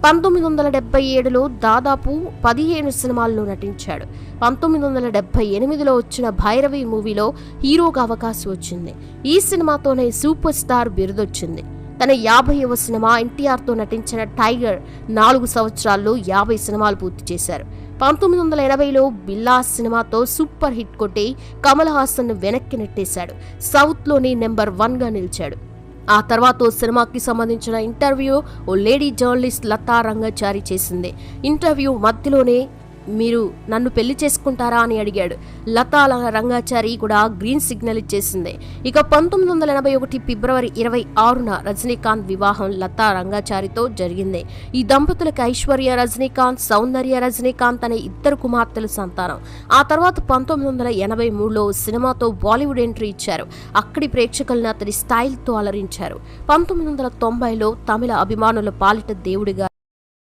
1977లో దాదాపు 15 సినిమాల్లో నటించాడు. 1978లో వచ్చిన భైరవి మూవీలో హీరోగా అవకాశం వచ్చింది. ఈ సినిమాతోనే సూపర్ స్టార్ బిరుదొచ్చింది. తన 50వ సినిమా ఎన్టీఆర్తో నటించిన టైగర్ 4 సంవత్సరాల్లో 50 సినిమాలు పూర్తి చేశారు. 1980లో బిల్లా సినిమాతో సూపర్ హిట్ కొట్టి కమల్ హాసన్ వెనక్కి నెట్టేశాడు. సౌత్లోని నెంబర్ 1గా నిలిచాడు. ఆ తర్వాత ఓ సినిమాకి సంబంధించిన ఇంటర్వ్యూ ఓ లేడీ జర్నలిస్ట్ లతా రంగాచారి చేసింది. ఇంటర్వ్యూ మధ్యలోనే మీరు నన్ను పెళ్లి చేసుకుంటారా అని అడిగాడు. లతా రంగాచారి కూడా గ్రీన్ సిగ్నల్ ఇచ్చేసింది. ఇక 1981 ఫిబ్రవరి 26న రజనీకాంత్ వివాహం లతా రంగాచారితో జరిగింది. ఈ దంపతులకు ఐశ్వర్య రజనీకాంత్, సౌందర్య రజనీకాంత్ అనే 2 కుమార్తెల సంతానం. ఆ తర్వాత 1983లో సినిమాతో బాలీవుడ్ ఎంట్రీ ఇచ్చారు. అక్కడి ప్రేక్షకులను అతడి స్టైల్తో అలరించారు. 1990లో తమిళ అభిమానుల పాలిట దేవుడిగా